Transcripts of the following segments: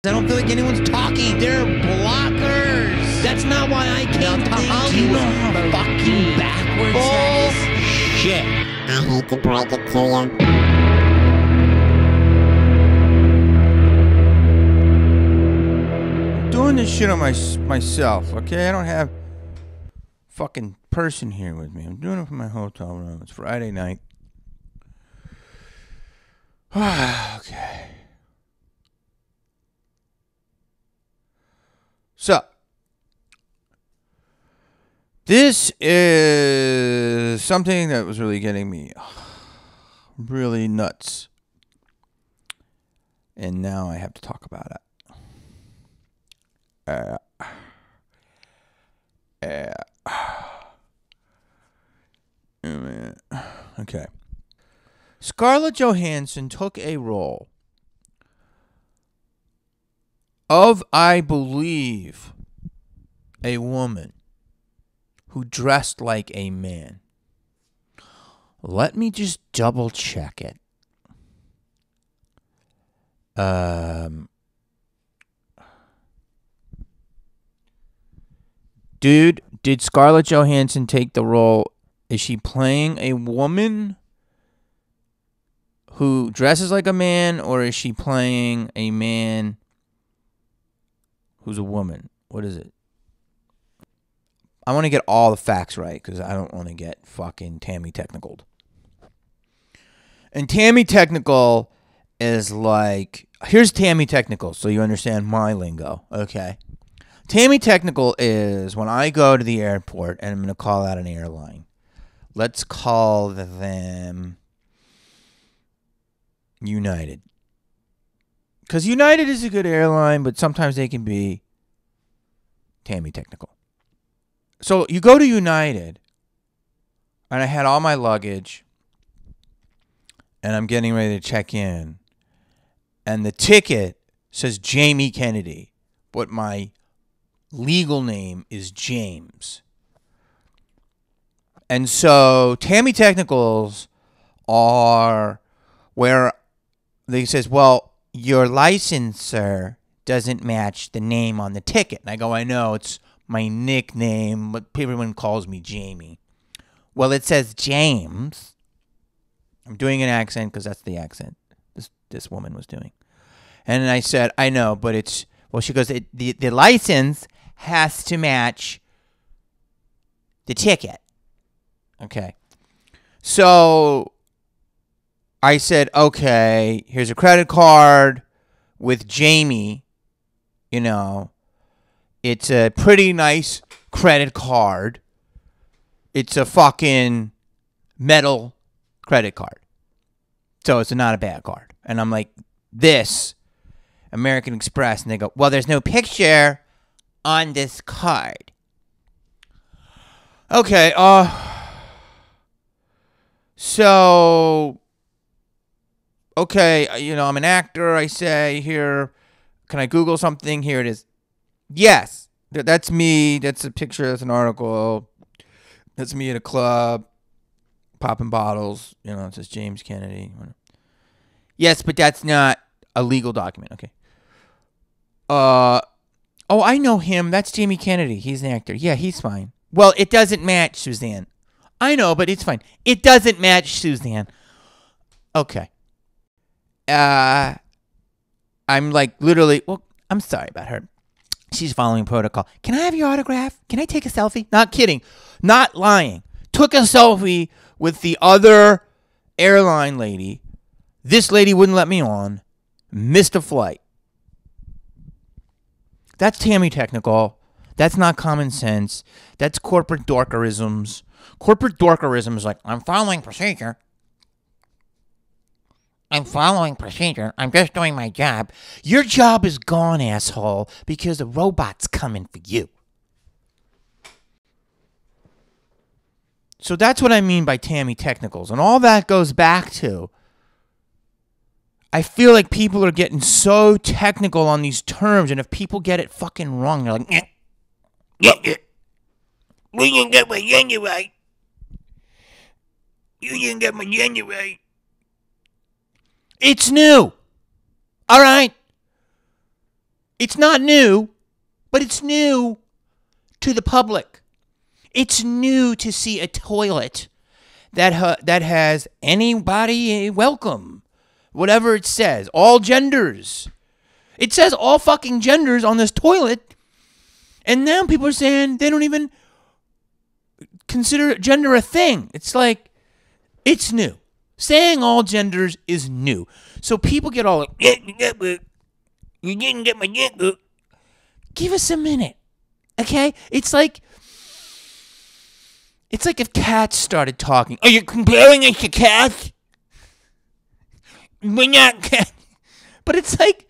I don't feel like anyone's talking. They're blockers. That's not why I came to Hollywood. Do you know how fucking backwards that is? Shit. I hate to break it to you. I'm doing this shit on myself, okay? I don't have fucking person here with me. I'm doing it from my hotel room. It's Friday night. Okay. So, this is something that was really getting me really nuts. And now I have to talk about it. Okay. Scarlett Johansson took a role of, I believe, a woman who dressed like a man. Let me just double check it. Dude, did Scarlett Johansson take the role? Is she playing a woman who dresses like a man, or is she playing a man who's a woman? What is it? I want to get all the facts right because I don't want to get fucking Tammy technicaled. And Tammy technical is like, here's Tammy technical so you understand my lingo, okay? Tammy technical is when I go to the airport and I'm going to call out an airline. Let's call them United. Because United is a good airline, but sometimes they can be Tammy technical. So you go to United, and I had all my luggage, and I'm getting ready to check in, and the ticket says Jamie Kennedy, but my legal name is James. And so Tammy technicals are where they says, well, your license, sir, doesn't match the name on the ticket. And I go, I know, it's my nickname, but everyone calls me Jamie. Well, it says James. I'm doing an accent because that's the accent this woman was doing. And I said, I know, but it's, well, she goes, the license has to match the ticket. Okay. So I said, okay, here's a credit card with Jamie. You know, it's a pretty nice credit card. It's a fucking metal credit card. So it's not a bad card. And I'm like, this, American Express. And they go, well, there's no picture on this card. Okay, so, okay, you know, I'm an actor, I say, here, can I Google something? Here it is. Yes, that's me. That's a picture. That's an article. That's me at a club, popping bottles. You know, it says James Kennedy. Yes, but that's not a legal document. Okay. Oh, I know him. That's Jamie Kennedy. He's an actor. Yeah, he's fine. Well, it doesn't match, Suzanne. I know, but it's fine. It doesn't match, Suzanne. Okay. I'm like literally, well, I'm sorry about her. She's following protocol. Can I have your autograph? Can I take a selfie? Not kidding. Not lying. Took a selfie with the other airline lady. This lady wouldn't let me on. Missed a flight. That's Tammy technical. That's not common sense. That's corporate dorkerisms. Corporate dorkerism is like, I'm following procedure. I'm following procedure. I'm just doing my job. Your job is gone, asshole, because the robot's coming for you. So that's what I mean by Tammy technicals. And all that goes back to, I feel like people are getting so technical on these terms, and if people get it fucking wrong, they're like, we didn't get my gender right. You didn't get my gender right. It's new. All right. It's not new, but it's new to the public. It's new to see a toilet that has anybody welcome, whatever it says, all genders. It says all fucking genders on this toilet, and now people are saying they don't even consider gender a thing. It's like, it's new. Saying all genders is new. So people get all like, you didn't get my gender. Give us a minute, okay? It's like if cats started talking. Are you comparing us to cats? We're not cats. But it's like,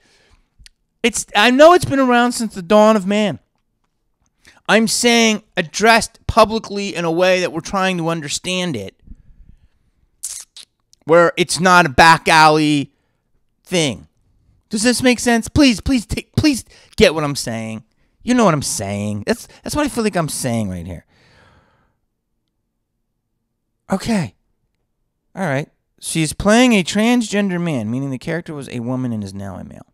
I know it's been around since the dawn of man. I'm saying addressed publicly in a way that we're trying to understand it, where it's not a back alley thing. Does this make sense? Please get what I'm saying. You know what I'm saying. That's what I feel like I'm saying right here. Okay. All right. She's playing a transgender man, meaning the character was a woman and is now a male.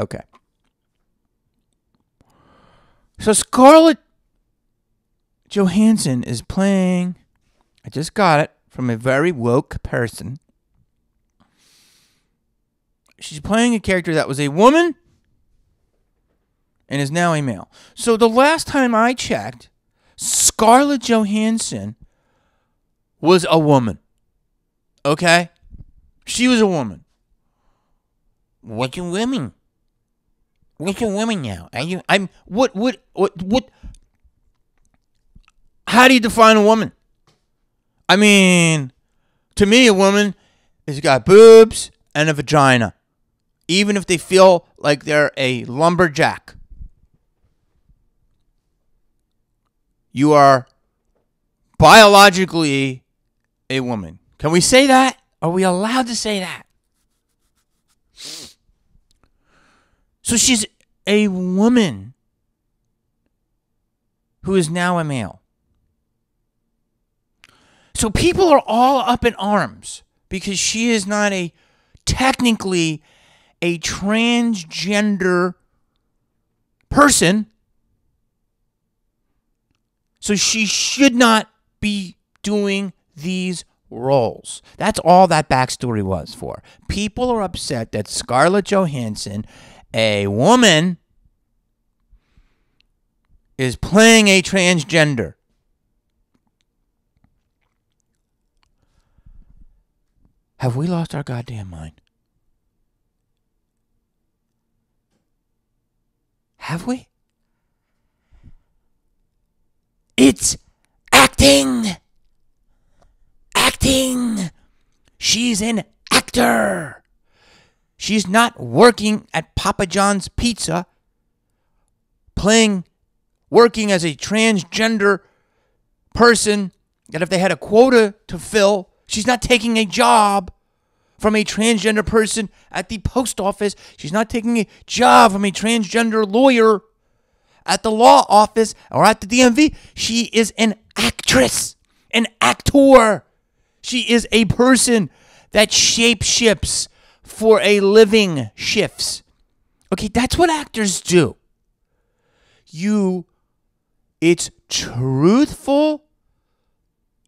Okay. So Scarlett Johansson is playing, I just got it from a very woke person. She's playing a character that was a woman and is now a male. So the last time I checked, Scarlett Johansson was a woman. Okay? She was a woman. What's a woman? What's a woman now? What? How do you define a woman? I mean, to me, a woman has got boobs and a vagina, even if they feel like they're a lumberjack. You are biologically a woman. Can we say that? Are we allowed to say that? So she's a woman who is now a male. So people are all up in arms because she is not technically a transgender person. So she should not be doing these roles. That's all that backstory was for. People are upset that Scarlett Johansson, a woman, is playing a transgender. Have we lost our goddamn mind? Have we? It's acting. Acting. She's an actor. She's not working at Papa John's Pizza, working as a transgender person that if they had a quota to fill, she's not taking a job from a transgender person at the post office. She's not taking a job from a transgender lawyer at the law office or at the DMV. She is an actress, an actor. She is a person that shape-shifts for a living shifts. Okay, that's what actors do. It's truthful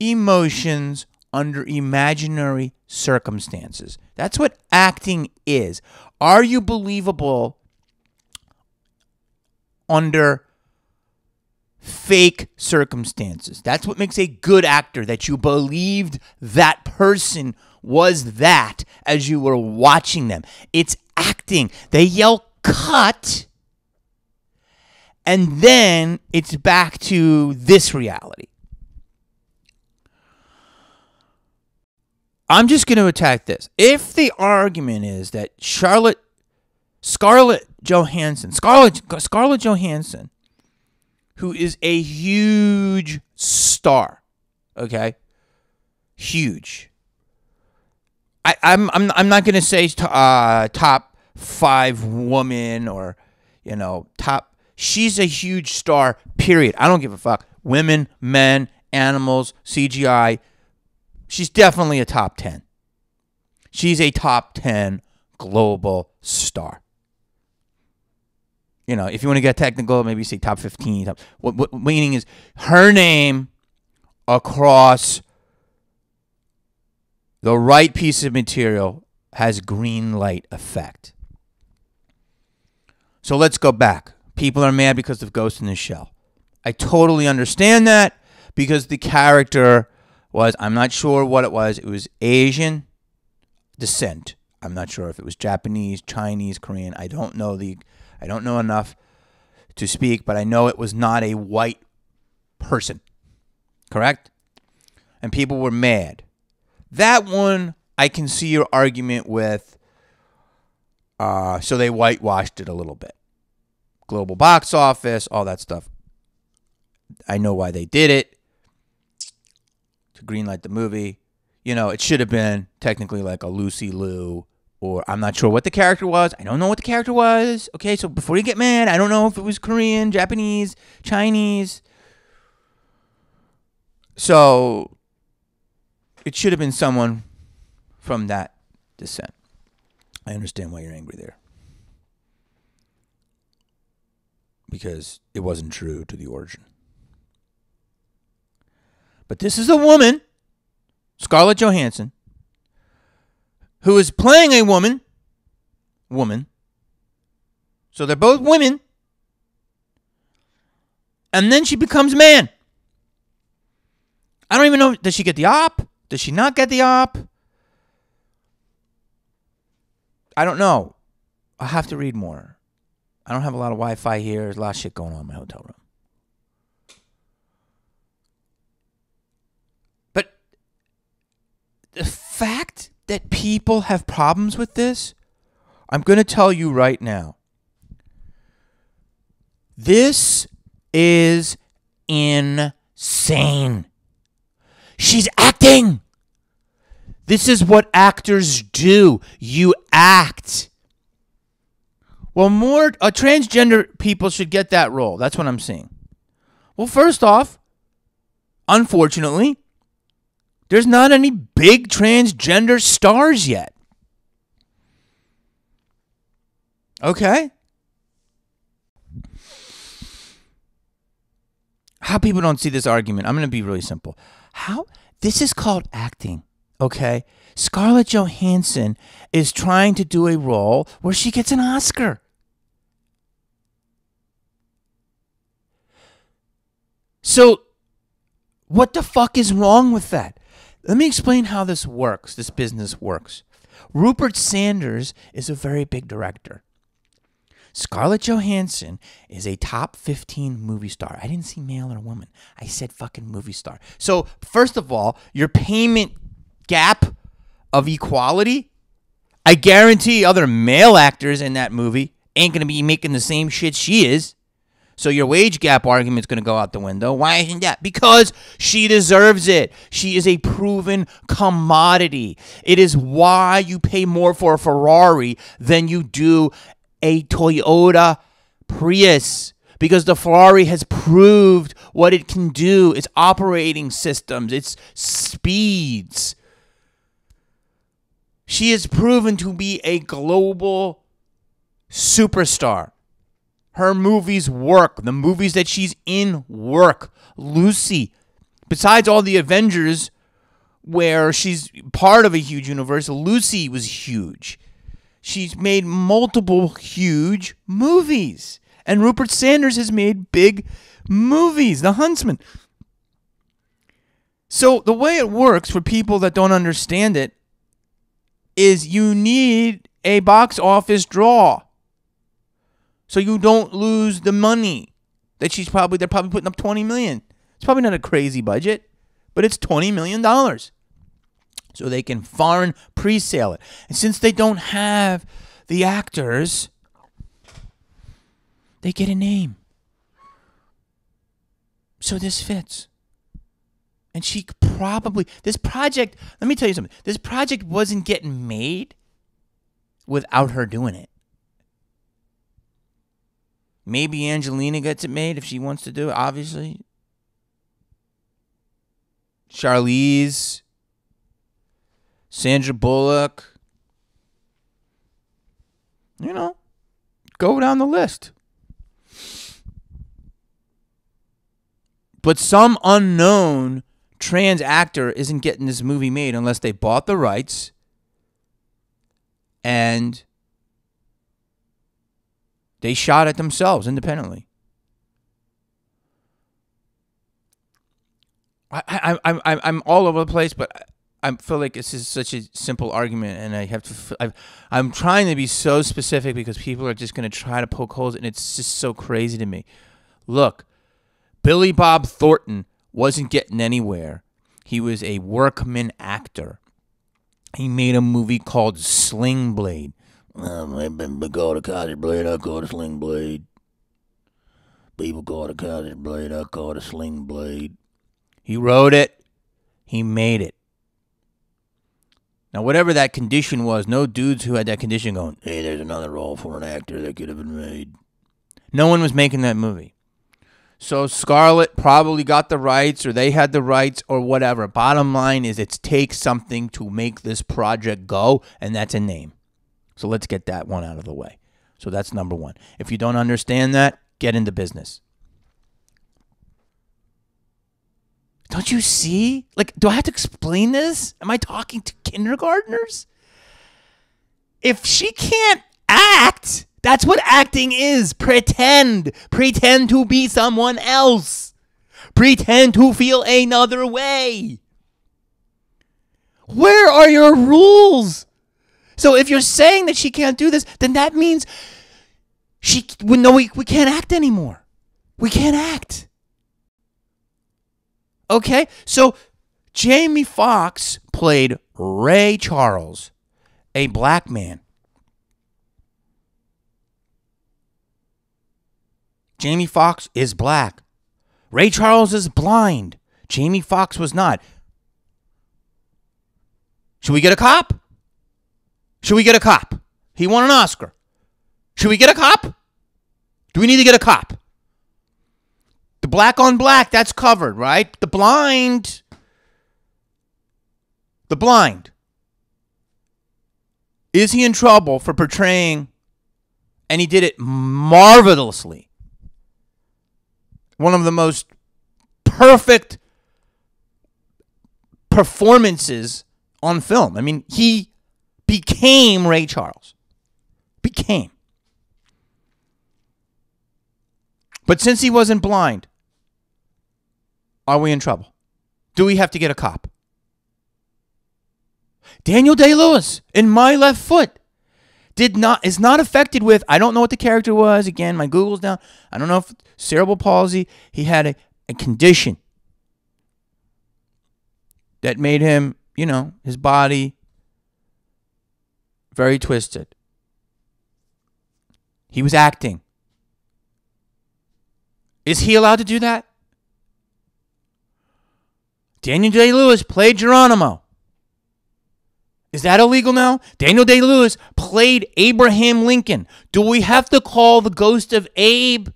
emotions under imaginary circumstances. That's what acting is. Are you believable under fake circumstances? That's what makes a good actor, that you believed that person was that as you were watching them. It's acting. They yell cut, and then it's back to this reality. I'm just going to attack this. If the argument is that Scarlett Johansson, who is a huge star, okay, huge. I'm not going to say top 5 woman or top. She's a huge star. Period. I don't give a fuck. Women, men, animals, CGI. She's definitely a top 10. She's a top 10 global star. You know, if you want to get technical, maybe say top 15. What meaning is her name across the right piece of material has green light effect. So let's go back. People are mad because of Ghost in the Shell. I totally understand that because the character was, I'm not sure what it was Asian descent. I'm not sure if it was Japanese, Chinese, Korean. I don't know enough to speak, but I know it was not a white person. Correct? And people were mad. That one, I can see your argument with, so they whitewashed it a little bit. Global box office, all that stuff. I know why they did it. To greenlight the movie. You know, it should have been technically like a Lucy Liu, or I'm not sure what the character was. I don't know what the character was. Okay, so before you get mad, I don't know if it was Korean, Japanese, Chinese. So it should have been someone from that descent. I understand why you're angry there. Because it wasn't true to the origin. But this is a woman, Scarlett Johansson, who is playing a woman. So they're both women. And then she becomes man. I don't even know, does she get the op? Does she not get the op? I don't know. I'll have to read more. I don't have a lot of Wi-Fi here. There's a lot of shit going on in my hotel room. But the fact that people have problems with this, I'm going to tell you right now. This is insane. She's acting. This is what actors do. You act. Well, more transgender people should get that role. That's what I'm saying. Well, first off, unfortunately, there's not any big transgender stars yet. Okay? How people don't see this argument, I'm going to be really simple. How? This is called acting, okay? Scarlett Johansson is trying to do a role where she gets an Oscar. So, what the fuck is wrong with that? Let me explain how this works, this business works. Rupert Sanders is a very big director. Scarlett Johansson is a top 15 movie star. I didn't see male or woman. I said fucking movie star. So, first of all, your payment gap of equality, I guarantee other male actors in that movie ain't going to be making the same shit she is. So your wage gap argument's going to go out the window. Why isn't that? Because she deserves it. She is a proven commodity. It is why you pay more for a Ferrari than you do a Toyota Prius. Because the Ferrari has proved what it can do. Its operating systems, its speeds. She is proven to be a global superstar. Her movies work. The movies that she's in work. Lucy, besides all the Avengers where she's part of a huge universe, Lucy was huge. She's made multiple huge movies. And Rupert Sanders has made big movies. The Huntsman. So the way it works for people that don't understand it is you need a box office draw. So you don't lose the money that they're probably putting up $20 million. It's probably not a crazy budget, but it's $20 million. So they can foreign pre-sale it. And since they don't have the actors, they get a name. So this fits. And she probably, this project, let me tell you something. This project wasn't getting made without her doing it. Maybe Angelina gets it made if she wants to do it, obviously. Charlize. Sandra Bullock. You know, go down the list. But some unknown trans actor isn't getting this movie made unless they bought the rights and they shot it themselves independently. I'm all over the place, but I feel like this is such a simple argument, and I have to. I'm trying to be so specific because people are just going to try to poke holes, and it's just so crazy to me. Look, Billy Bob Thornton wasn't getting anywhere. He was a workman actor. He made a movie called Sling Blade. I've been called a cottage blade. I call it a sling blade. People call it a cottage blade. I call it a sling blade. He wrote it. He made it. Now, whatever that condition was, no dudes who had that condition going, hey, there's another role for an actor that could have been made. No one was making that movie. So Scarlett probably got the rights, or they had the rights, or whatever. Bottom line is it takes something to make this project go, and that's a name. So let's get that one out of the way. So that's number one. If you don't understand that, get into business. Don't you see? Like, do I have to explain this? Am I talking to kindergartners? If she can't act, that's what acting is. Pretend. Pretend to be someone else. Pretend to feel another way. Where are your rules? So if you're saying that she can't do this, then that means we can't act anymore. We can't act. Okay, so Jamie Foxx played Ray Charles, a black man. Jamie Foxx is black. Ray Charles is blind. Jamie Foxx was not. Should we get a cop? Should we get a cop? He won an Oscar. Should we get a cop? Do we need to get a cop? The black on black, that's covered, right? The blind. Is he in trouble for portraying, and he did it marvelously, one of the most perfect performances on film. I mean, he became Ray Charles. But since he wasn't blind, are we in trouble? Do we have to get a cop? Daniel Day-Lewis in My Left Foot is not affected with, I don't know what the character was. Again, my Google's down. I don't know if cerebral palsy. He had a condition that made him, his body very twisted. He was acting. Is he allowed to do that? Daniel Day-Lewis played Geronimo. Is that illegal now? Daniel Day-Lewis played Abraham Lincoln. Do we have to call the ghost of Abe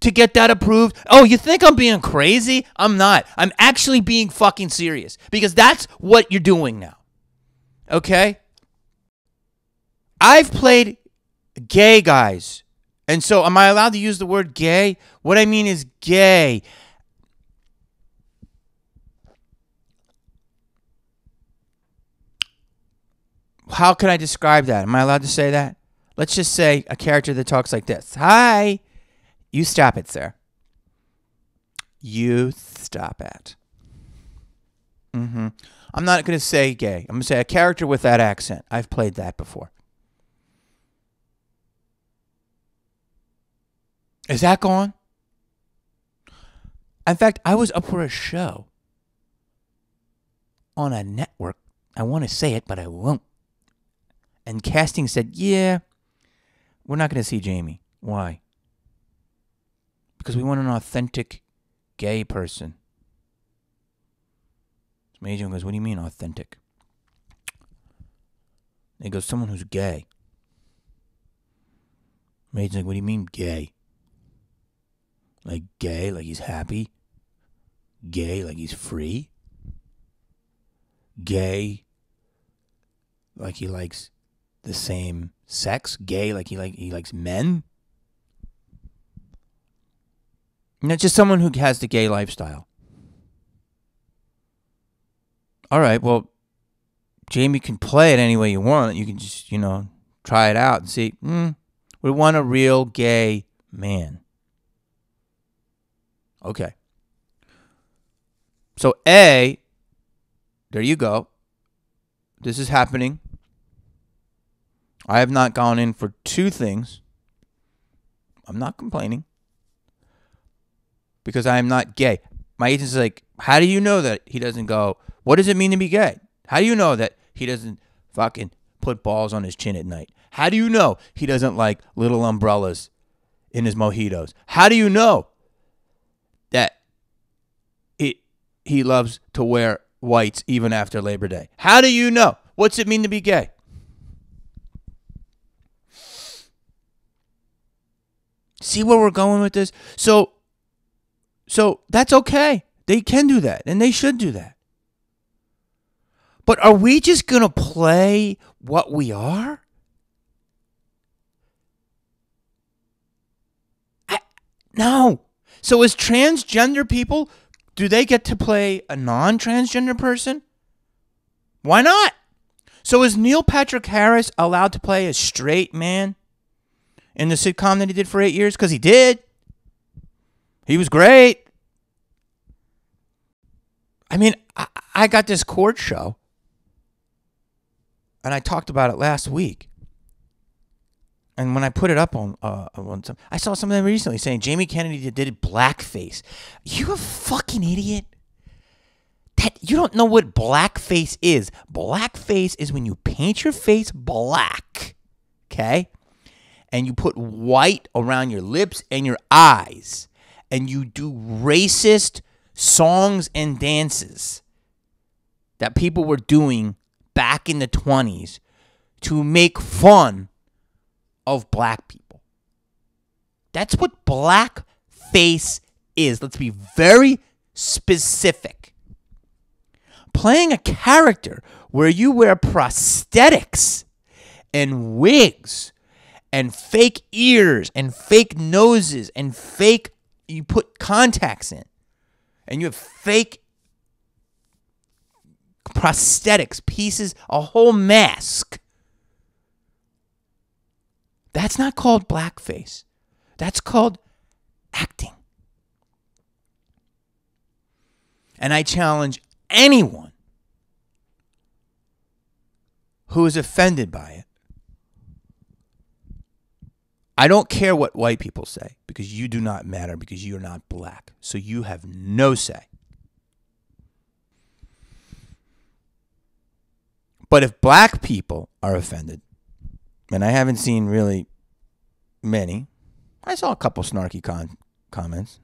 to get that approved? Oh, you think I'm being crazy? I'm not. I'm actually being fucking serious because that's what you're doing now. Okay? I've played gay guys. And so am I allowed to use the word gay? What I mean is gay. How can I describe that? Am I allowed to say that? Let's just say a character that talks like this. Hi. You stop it, sir. You stop it. I'm not going to say gay. I'm going to say a character with that accent. I've played that before. Is that gone? In fact, I was up for a show on a network. I want to say it, but I won't. And casting said, yeah, we're not going to see Jamie. Why? Because we want an authentic gay person. So my agent goes, what do you mean authentic? And he goes, someone who's gay. My agent's like, what do you mean gay? Like gay, like he's happy? Gay, like he's free? Gay, like he likes the same sex? Gay, like he likes men? Not just someone who has the gay lifestyle. All right, well, Jamie can play it any way you want. You can just, try it out and see. We want a real gay man. Okay. So A, there you go. This is happening. I have not gone in for two things. I'm not complaining. Because I am not gay. My agent's like, how do you know that he doesn't go, what does it mean to be gay? How do you know that he doesn't fucking put balls on his chin at night? How do you know he doesn't like little umbrellas in his mojitos? How do you know that he loves to wear whites even after Labor Day? How do you know? What's it mean to be gay? See where we're going with this? So that's okay. They can do that, and they should do that. But are we just going to play what we are? No. So as transgender people, do they get to play a non-transgender person? Why not? So is Neil Patrick Harris allowed to play a straight man in the sitcom that he did for 8 years? Because he did. He was great. I mean, I got this court show, and I talked about it last week. And when I put it up on I saw something recently saying Jamie Kennedy did blackface. You a fucking idiot. That you don't know what blackface is. Blackface is when you paint your face black, okay? And you put white around your lips and your eyes. And you do racist songs and dances that people were doing back in the 20s to make fun of black people. That's what blackface is. Let's be very specific. Playing a character where you wear prosthetics and wigs and fake ears and fake noses and you put contacts in and you have fake prosthetics, pieces, a whole mask. That's not called blackface. That's called acting. And I challenge anyone who is offended by it. I don't care what white people say because you do not matter because you're not black. So you have no say. But if black people are offended, and I haven't seen really many. I saw a couple snarky comments,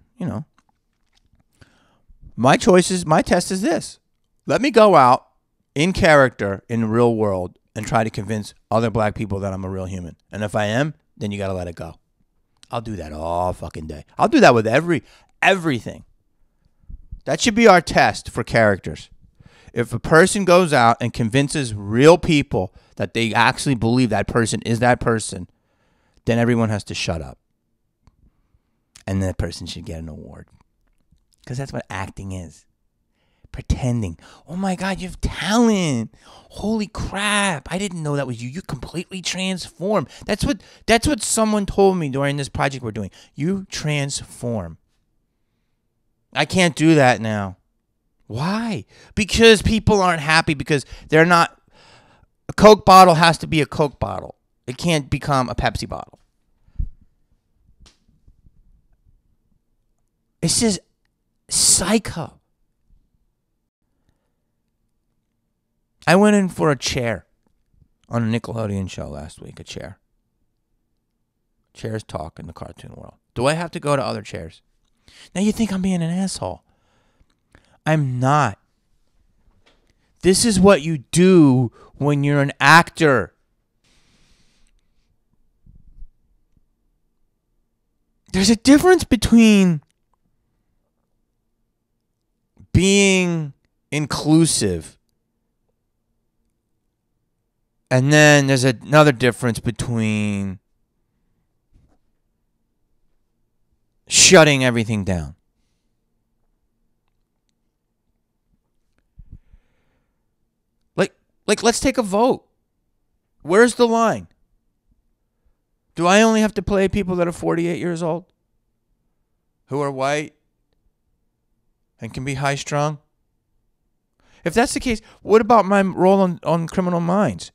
My test is this. Let me go out in character in the real world and try to convince other black people that I'm a real human. And if I am, then you got to let it go. I'll do that all fucking day. I'll do that with everything. That should be our test for characters. If a person goes out and convinces real people that they actually believe that person is that person, then everyone has to shut up. And that person should get an award. Because that's what acting is. Pretending. Oh my God, you have talent. Holy crap. I didn't know that was you. You completely transformed. That's what someone told me during this project we're doing. You transform. I can't do that now. Why? Because people aren't happy because they're not. A Coke bottle has to be a Coke bottle. It can't become a Pepsi bottle. It's just psycho. I went in for a chair on a Nickelodeon show last week. A chair. Chairs talk in the cartoon world. Do I have to go to other chairs? Now you think I'm being an asshole. I'm not. This is what you do when you're an actor. There's a difference between being inclusive and then there's another difference between shutting everything down. Like, let's take a vote. Where's the line? Do I only have to play people that are 48 years old? Who are white? And can be high-strung? If that's the case, what about my role on Criminal Minds?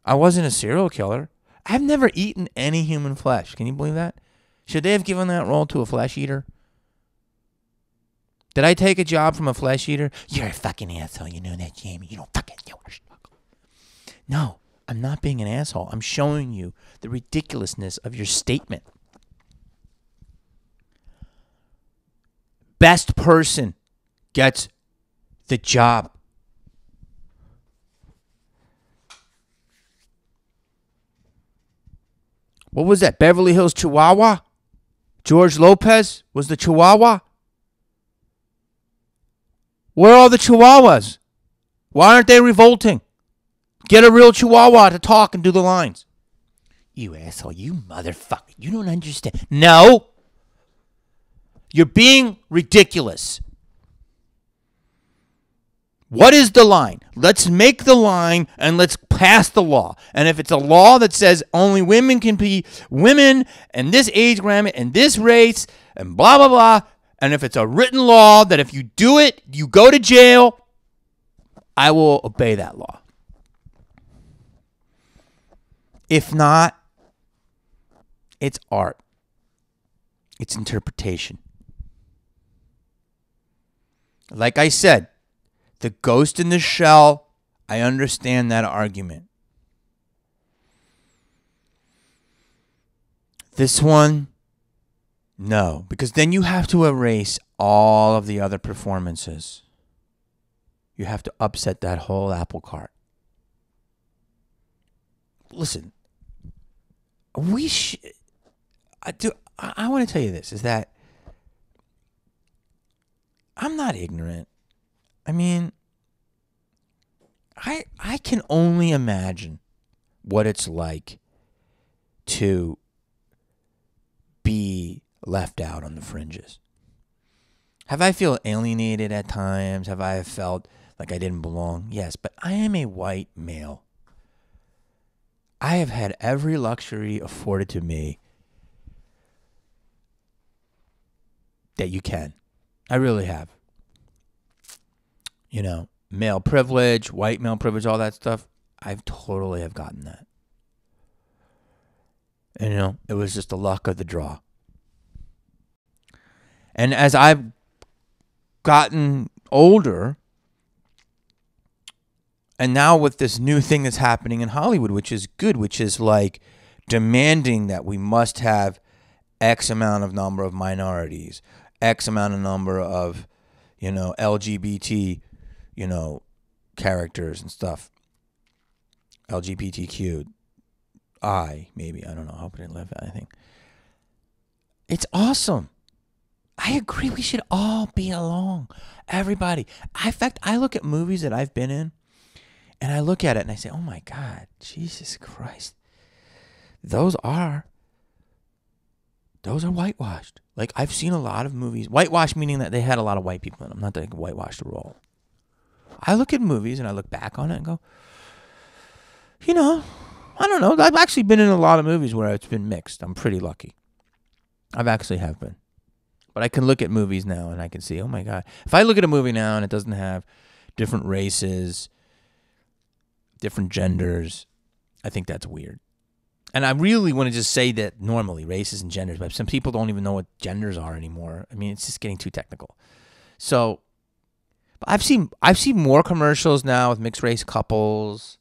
I wasn't a serial killer. I've never eaten any human flesh. Can you believe that? Should they have given that role to a flesh eater? Did I take a job from a flesh eater? You're a fucking asshole. You know that, Jamie. You don't fucking know our struggle. No, I'm not being an asshole. I'm showing you the ridiculousness of your statement. Best person gets the job. What was that? Beverly Hills Chihuahua? George Lopez was the Chihuahua? Where are all the Chihuahuas? Why aren't they revolting? Get a real Chihuahua to talk and do the lines. You asshole, you motherfucker. You don't understand. No. You're being ridiculous. What is the line? Let's make the line and let's pass the law. And if it's a law that says only women can be women and this age gamut and this race and blah, blah, blah. And if it's a written law that if you do it, you go to jail, I will obey that law. If not, it's art. It's interpretation. Like I said, the ghost in the shell, I understand that argument. This one, no, because then you have to erase all of the other performances. You have to upset that whole apple cart. Listen, I want to tell you this, is that I'm not ignorant. I mean, I can only imagine what it's like to be left out on the fringes. Have I felt alienated at times? Have I felt like I didn't belong? Yes, but I am a white male. I have had every luxury afforded to me that you can. I really have. You know, male privilege, white male privilege, all that stuff. I totally have gotten that. And, you know, it was just the luck of the draw. And as I've gotten older, and now with this new thing that's happening in Hollywood, which is good, which is like demanding that we must have X amount of number of minorities, X amount of number of, you know, LGBT, you know, characters and stuff. LGBTQ. Maybe. I don't know. I hope I didn't live anything. It's awesome. I agree. We should all be along. Everybody. In fact, I look at movies that I've been in, and I look at it and I say, oh my God, Jesus Christ. Those are whitewashed. Like, I've seen a lot of movies. Whitewashed meaning that they had a lot of white people in them. Not that they whitewashed the role. I look at movies and I look back on it and go, you know, I don't know. I've actually been in a lot of movies where it's been mixed. I'm pretty lucky. I've actually have been. But I can look at movies now and I can see, oh my God. If I look at a movie now and it doesn't have different races, different genders, I think that's weird. And I really want to just say that normally, races and genders, but some people don't even know what genders are anymore. I mean, it's just getting too technical. So I've seen more commercials now with mixed race couples.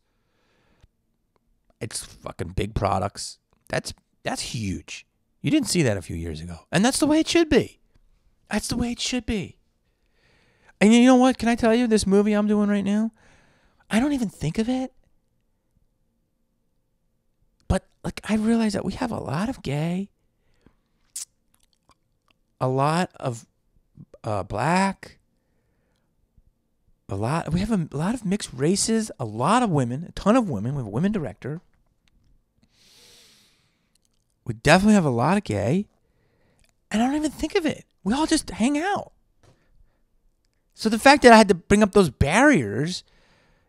It's fucking big products. That's huge. You didn't see that a few years ago. And that's the way it should be. That's the way it should be. And you know what? Can I tell you, this movie I'm doing right now, I don't even think of it. But like, I realize that we have a lot of gay, a lot of black, we have a lot of mixed races, a lot of women, a ton of women. We have a women director. We definitely have a lot of gay. And I don't even think of it. We all just hang out. So the fact that I had to bring up those barriers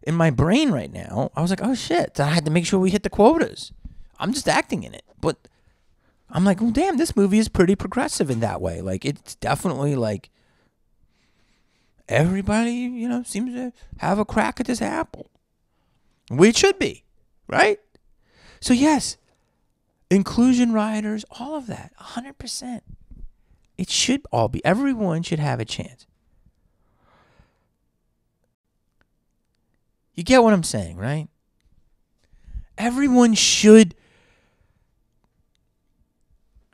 in my brain right now, I was like, oh shit. I had to make sure we hit the quotas. I'm just acting in it. But I'm like, oh damn, this movie is pretty progressive in that way. Like, it's definitely like everybody, you know, seems to have a crack at this apple. We should be, right? So yes, inclusion riders, all of that, 100%. It should all be. Everyone should have a chance. You get what I'm saying, right? Everyone should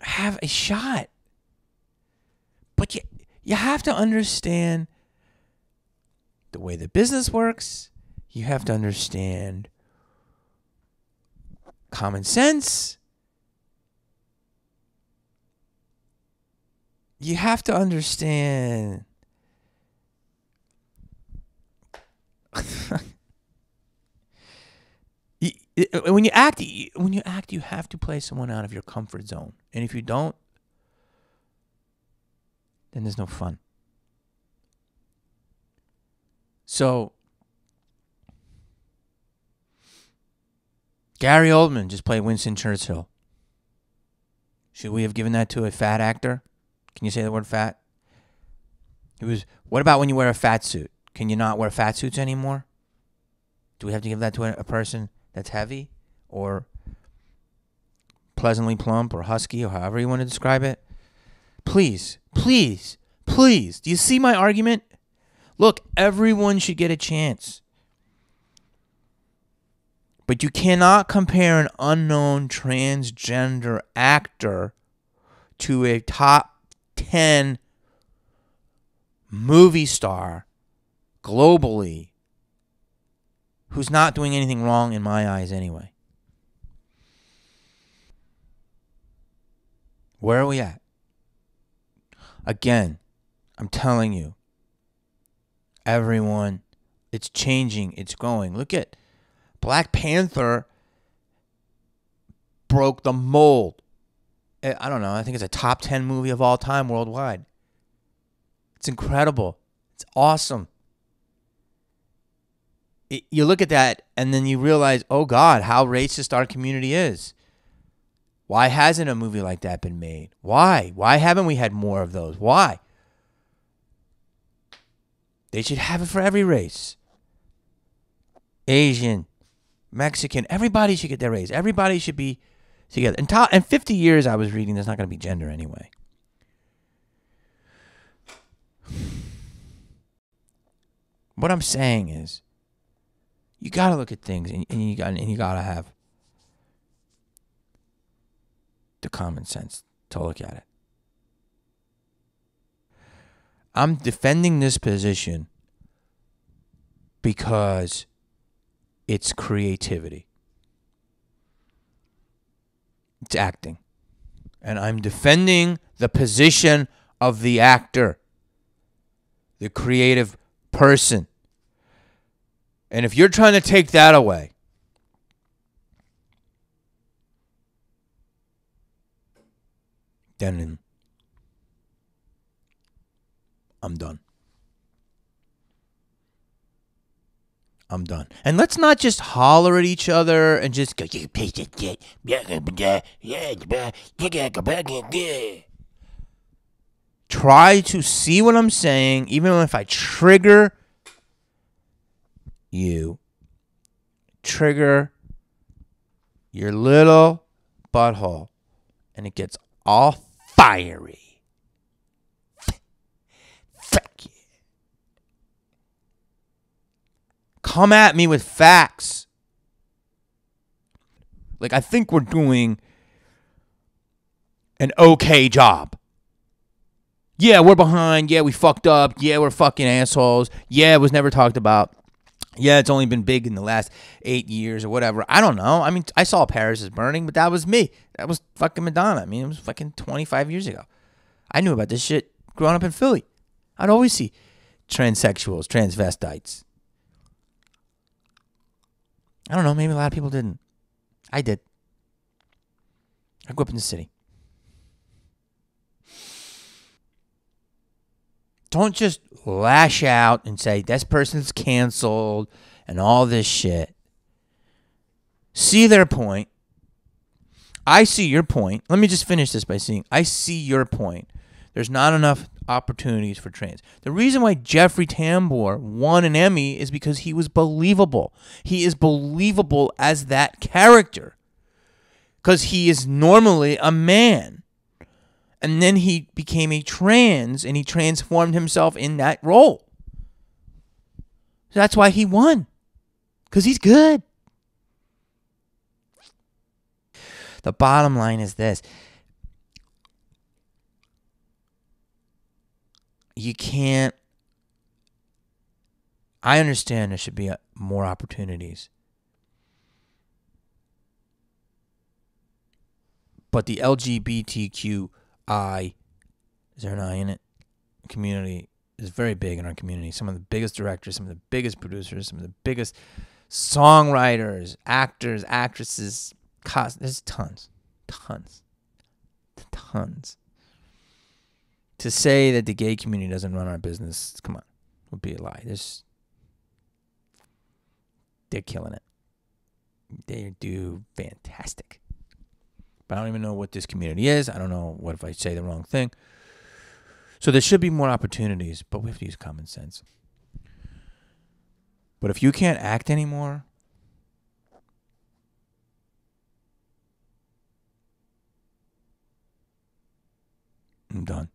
have a shot. But you have to understand the way the business works. You have to understand common sense. You have to understand when you act, you have to play someone out of your comfort zone. And if you don't, then there's no fun. So, Gary Oldman just played Winston Churchill. Should we have given that to a fat actor? Can you say the word fat? What about when you wear a fat suit? Can you not wear fat suits anymore? Do we have to give that to a person that's heavy or pleasantly plump or husky or however you want to describe it? Please, please, please. Do you see my argument? Look, everyone should get a chance. But you cannot compare an unknown transgender actor to a top 10 movie star globally who's not doing anything wrong in my eyes anyway. Where are we at? Again, I'm telling you, everyone, it's changing, it's growing. Look at Black Panther broke the mold. I don't know, I think it's a top 10 movie of all time worldwide. It's incredible. It's awesome. You look at that and then you realize, oh God, how racist our community is. Why hasn't a movie like that been made? Why? Why haven't we had more of those? Why? They should have it for every race. Asian, Mexican, everybody should get their race. Everybody should be together. In 50 years, I was reading, there's not going to be gender anyway. What I'm saying is, you got to look at things, and you got to have the common sense to look at it. I'm defending this position because it's creativity. It's acting. And I'm defending the position of the actor, the creative person. And if you're trying to take that away, then I'm done. I'm done. And let's not just holler at each other and just go, you piece of shit. Try to see what I'm saying, even if I trigger you. Trigger your little butthole. And it gets all fiery. Fuck you. Come at me with facts. Like, I think we're doing an okay job. Yeah, we're behind. Yeah, we fucked up. Yeah, we're fucking assholes. Yeah, it was never talked about. Yeah, it's only been big in the last 8 years or whatever. I don't know. I mean, I saw Paris is Burning, but that was me. That was fucking Madonna. I mean, it was fucking 25 years ago. I knew about this shit growing up in Philly. I'd always see transsexuals, transvestites. I don't know. Maybe a lot of people didn't. I did. I grew up in the city. don't just lash out and say this person's canceled and all this shit. See their point. I see your point. Let me just finish this by saying I see your point. There's not enough opportunities for trans. The reason why Jeffrey Tambor won an Emmy is because he was believable. He is believable as that character because he is normally a man. And then he became a trans and he transformed himself in that role. So that's why he won. Because he's good. The bottom line is this. You can't. I understand there should be more opportunities. But the LGBTQI, is there an I in it? Community is very big in our community. Some of the biggest directors, some of the biggest producers, some of the biggest songwriters, actors, actresses. There's tons. To say that the gay community doesn't run our business, come on, would be a lie. They're killing it. They do fantastic. But I don't even know what this community is. I don't know what if I say the wrong thing. So there should be more opportunities, but we have to use common sense. But if you can't act anymore, I'm done.